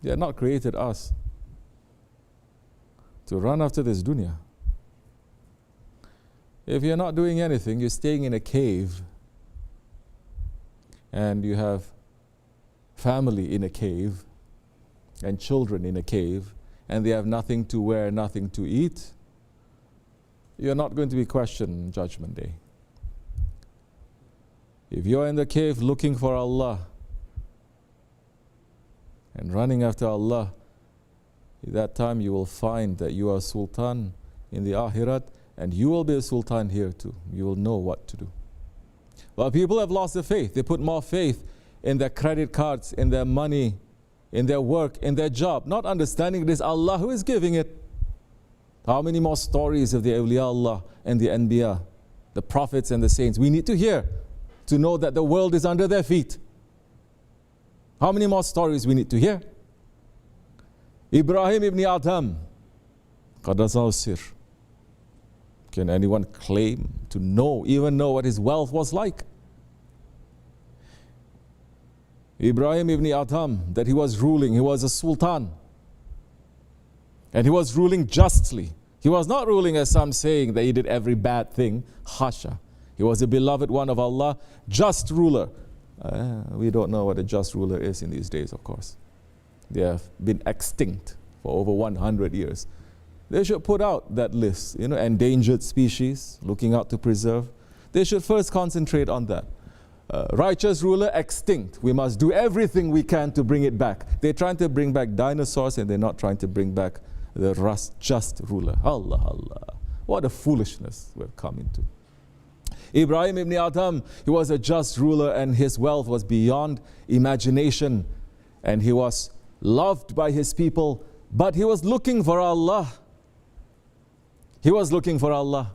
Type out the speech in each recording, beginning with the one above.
He had not created us to run after this dunya. If you're not doing anything, you're staying in a cave, and you have family in a cave, and children in a cave, and they have nothing to wear, nothing to eat, you're not going to be questioned on Judgment Day. If you're in the cave looking for Allah and running after Allah, at that time you will find that you are Sultan in the Akhirat, and you will be a Sultan here too. You will know what to do. Well, people have lost their faith. They put more faith in their credit cards, in their money, in their work, in their job, not understanding it is Allah who is giving it. How many more stories of the awliya Allah and the Anbiya, the prophets and the saints, we need to hear to know that the world is under their feet. How many more stories we need to hear? Ibrahim ibn Adham, Qaddasahu Sir. Can anyone claim to know, even know what his wealth was like? Ibrahim ibn Adham, that he was ruling, he was a sultan. And he was ruling justly. He was not ruling as some saying that he did every bad thing. Hasha. He was a beloved one of Allah, just ruler. We don't know what a just ruler is in these days, of course. They have been extinct for over 100 years. They should put out that list, endangered species, looking out to preserve. They should first concentrate on that. Righteous ruler, extinct. We must do everything we can to bring it back. They're trying to bring back dinosaurs, and they're not trying to bring back the just ruler. Allah, Allah. What a foolishness we've come into. Ibrahim ibn Adham, he was a just ruler, and his wealth was beyond imagination. And he was loved by his people, but he was looking for Allah. He was looking for Allah.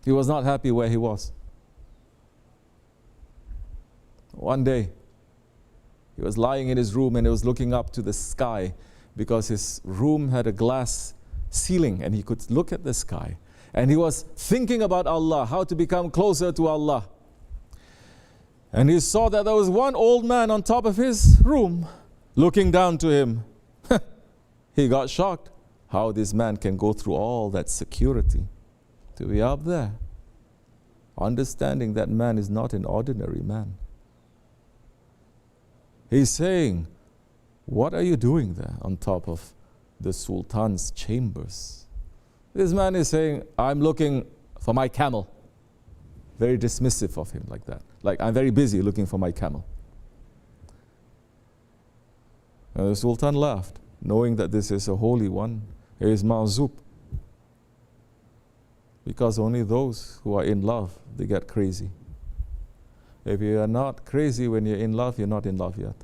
He was not happy where he was. One day, he was lying in his room and he was looking up to the sky because his room had a glass ceiling and he could look at the sky. And he was thinking about Allah, how to become closer to Allah. And he saw that there was one old man on top of his room looking down to him. He got shocked how this man can go through all that security to be up there, understanding that man is not an ordinary man. He's saying, what are you doing there on top of the Sultan's chambers? This man is saying, I'm looking for my camel. Very dismissive of him like that. Like, I'm very busy looking for my camel. And the Sultan laughed, knowing that this is a holy one. He is ma'zub. Because only those who are in love, they get crazy. If you are not crazy when you're in love, you're not in love yet.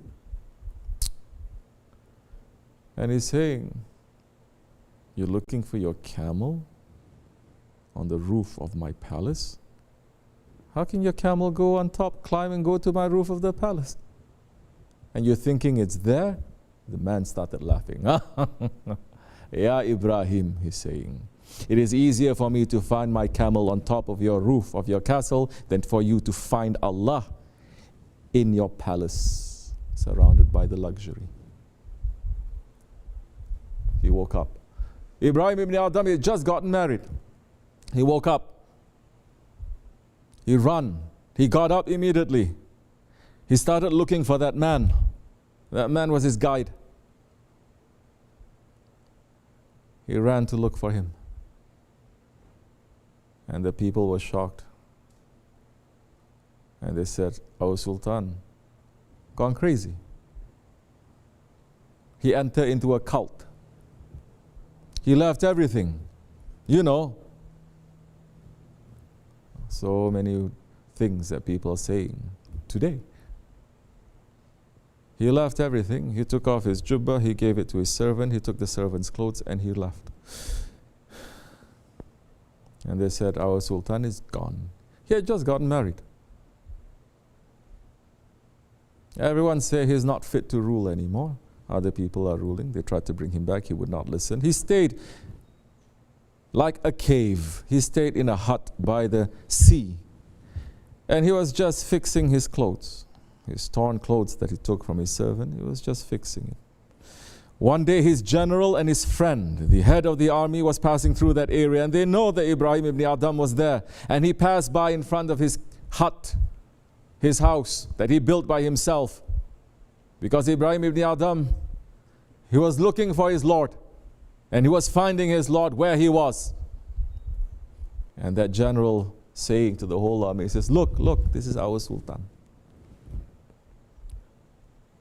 And he's saying, you're looking for your camel on the roof of my palace? How can your camel go on top, climb and go to my roof of the palace? And you're thinking it's there? The man started laughing. Ya Ibrahim, he's saying, it is easier for me to find my camel on top of your roof of your castle than for you to find Allah in your palace, surrounded by the luxury. He woke up. Ibrahim ibn Adham had just gotten married. He woke up. He ran. He got up immediately. He started looking for that man. That man was his guide. He ran to look for him. And the people were shocked. And they said, our Sultan, gone crazy. He entered into a cult. He left everything. So many things that people are saying today. He left everything. He took off his jubbah, he gave it to his servant, he took the servant's clothes, and he left. And they said, our Sultan is gone. He had just gotten married. Everyone say he's not fit to rule anymore. Other people are ruling. They tried to bring him back. He would not listen. He stayed like a cave. He stayed in a hut by the sea. And he was just fixing his clothes. his torn clothes that he took from his servant, he was just fixing it. One day his general and his friend, the head of the army, was passing through that area, and they know that Ibrahim ibn Adham was there. And he passed by in front of his hut, his house that he built by himself. Because Ibrahim ibn Adham, he was looking for his Lord, and he was finding his Lord where he was. And that general saying to the whole army, he says, look, this is our Sultan.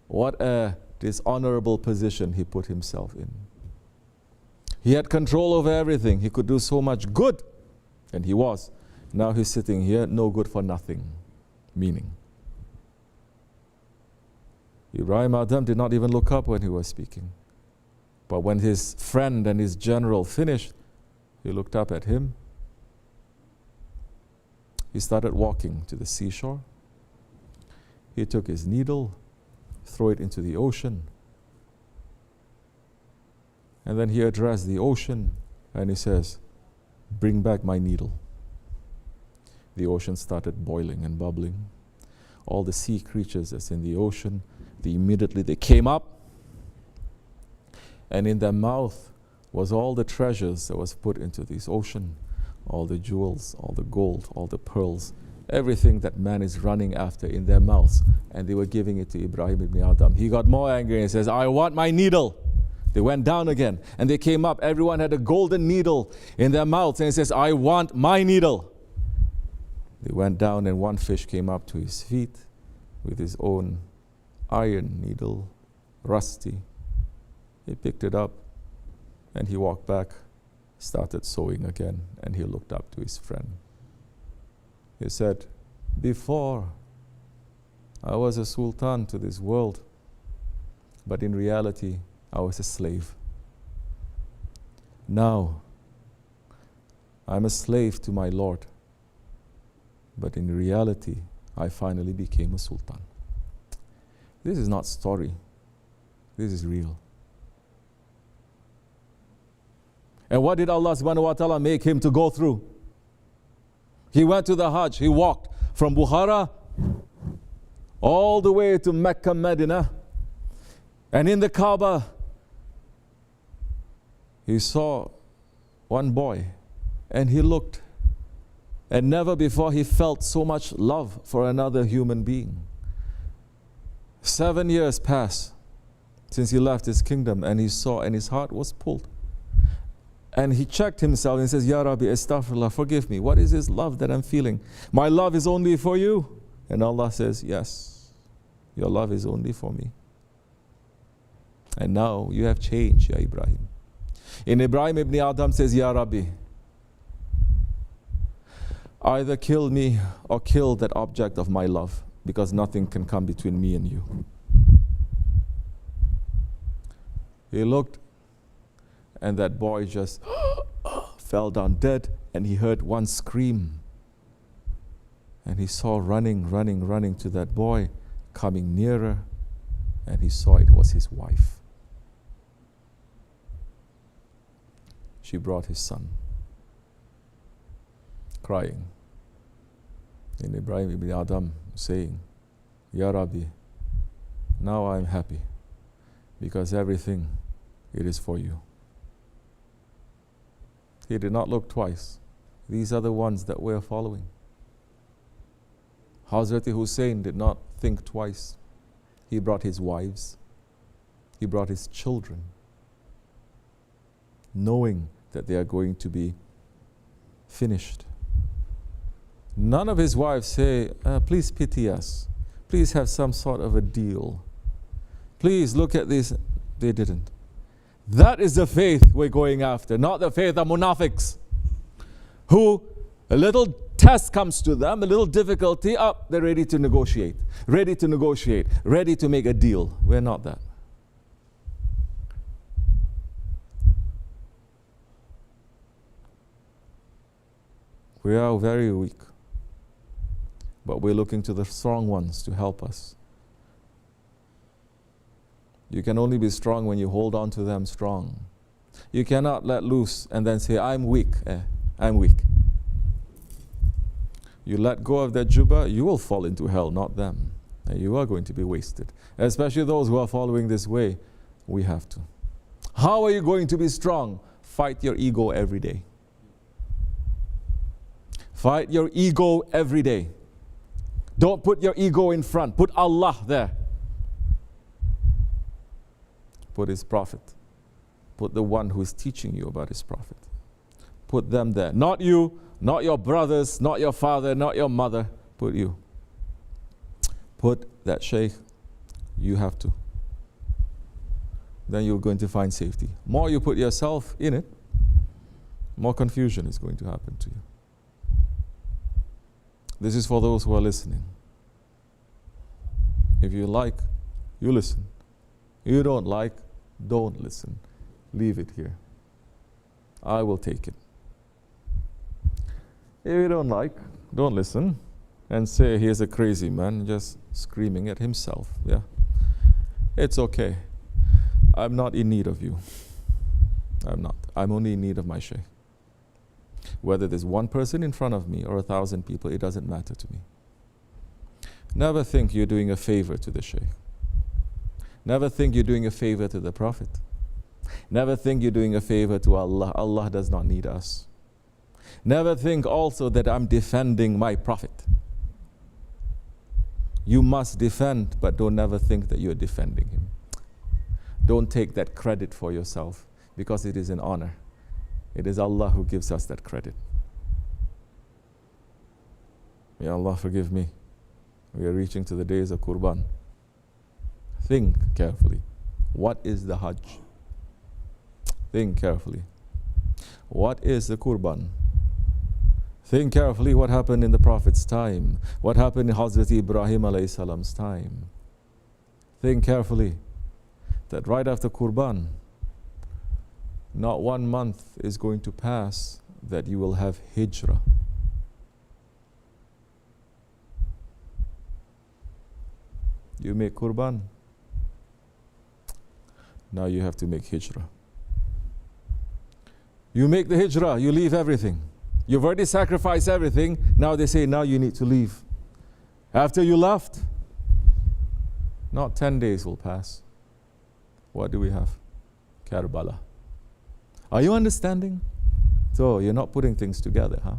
What a dishonorable position he put himself in. He had control over everything. He could do so much good, and he was. Now he's sitting here, no good for nothing, meaning. Ibrahim Adham did not even look up when he was speaking. But when his friend and his general finished, he looked up at him. He started walking to the seashore. He took his needle, threw it into the ocean. And then he addressed the ocean and he says, bring back my needle. The ocean started boiling and bubbling. All the sea creatures that's in the ocean, immediately they came up, and in their mouth was all the treasures that was put into this ocean, all the jewels, all the gold, all the pearls, everything that man is running after in their mouths, and they were giving it to Ibrahim ibn Adham. He got more angry and says, I want my needle. They went down again, and they came up. Everyone had a golden needle in their mouths, and he says, I want my needle. They went down, and one fish came up to his feet with his own iron needle, rusty. He picked it up, and he walked back, started sewing again, and he looked up to his friend. He said, before, I was a sultan to this world, but in reality, I was a slave. Now, I'm a slave to my Lord, but in reality, I finally became a sultan. This is not story. This is real. And what did Allah subhanahu wa ta'ala make him to go through? He went to the Hajj. He walked from Bukhara all the way to Mecca, Medina. And in the Kaaba, he saw one boy, and he looked, and never before he felt so much love for another human being. 7 years passed since he left his kingdom, and he saw, and his heart was pulled. And he checked himself and says, Ya Rabbi, astaghfirullah, forgive me. What is this love that I'm feeling? My love is only for you. And Allah says, yes, your love is only for me. And now you have changed, Ya Ibrahim. And Ibrahim ibn Adham says, Ya Rabbi, either kill me or kill that object of my love, because nothing can come between me and you. He looked, and that boy just fell down dead, and he heard one scream. And he saw running to that boy, coming nearer, and he saw it was his wife. She brought his son, crying. And Ibrahim ibn Adham saying, Ya Rabbi, now I'm happy, because everything, it is for you. He did not look twice. These are the ones that we're following. Hazrat Hussein did not think twice. He brought his wives. He brought his children, knowing that they are going to be finished. None of his wives say, please pity us. Please have some sort of a deal. Please look at this. They didn't. That is the faith we're going after, not the faith of munafiqs, who a little test comes to them, a little difficulty, they're ready to negotiate, ready to make a deal. We're not that. We are very weak, but we're looking to the strong ones to help us. You can only be strong when you hold on to them strong. You cannot let loose and then say, I'm weak. I'm weak. You let go of that jubba, you will fall into hell, not them. And you are going to be wasted. Especially those who are following this way, we have to. How are you going to be strong? Fight your ego every day. Fight your ego every day. Don't put your ego in front. Put Allah there. Put His Prophet. Put the one who is teaching you about His Prophet. Put them there. Not you, not your brothers, not your father, not your mother. Put you. Put that Shaykh. You have to. Then you're going to find safety. More you put yourself in it, more confusion is going to happen to you. This is for those who are listening. If you like, you listen. You don't like, don't listen. Leave it here. I will take it. If you don't like, don't listen and say he's a crazy man just screaming at himself. Yeah. It's okay. I'm not in need of you. I'm not. I'm only in need of my Shaykh. Whether there's one person in front of me or 1,000 people, it doesn't matter to me. Never think you're doing a favor to the Shaykh. Never think you're doing a favor to the Prophet. Never think you're doing a favor to Allah. Allah does not need us. Never think also that I'm defending my Prophet. You must defend, but don't never think that you're defending him. Don't take that credit for yourself, because it is an honor. It is Allah who gives us that credit. May Allah forgive me. We are reaching to the days of Qurban. Think carefully. What is the Hajj? Think carefully. What is the Qurban? Think carefully what happened in the Prophet's time. What happened in Hazrat Ibrahim alayhi salam's time. Think carefully that right after Qurban, not 1 month is going to pass that you will have hijrah. You make Qurban, now you have to make hijrah. You make the hijrah, you leave everything. You've already sacrificed everything, now they say now you need to leave. After you left, not 10 days will pass. What do we have? Karbala. Are you understanding? So you're not putting things together, huh?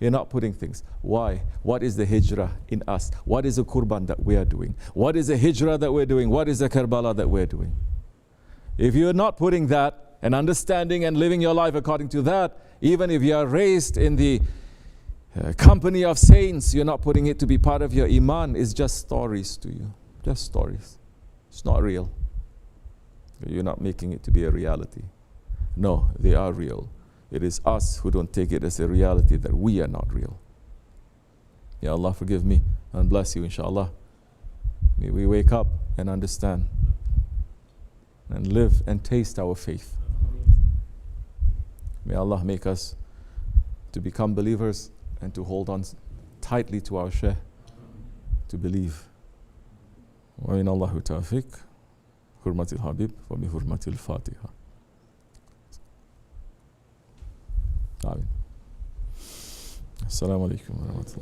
You're not putting things. Why? What is the hijrah in us? What is the Qurban that we are doing? What is the hijrah that we're doing? What is the Karbala that we're doing? If you're not putting that and understanding and living your life according to that, even if you are raised in the company of saints, you're not putting it to be part of your iman. It's just stories to you. Just stories. It's not real. You're not making it to be a reality. No, they are real. It is us who don't take it as a reality that we are not real. Ya Allah forgive me and bless you, inshallah. May we wake up and understand and live and taste our faith. May Allah make us to become believers and to hold on tightly to our Shaykh, to believe. Wa in Allahu tawfiq, hurmatil habib, wa bi hurmatil fatiha. Amin. Assalamu alaikum wa rahmatullah.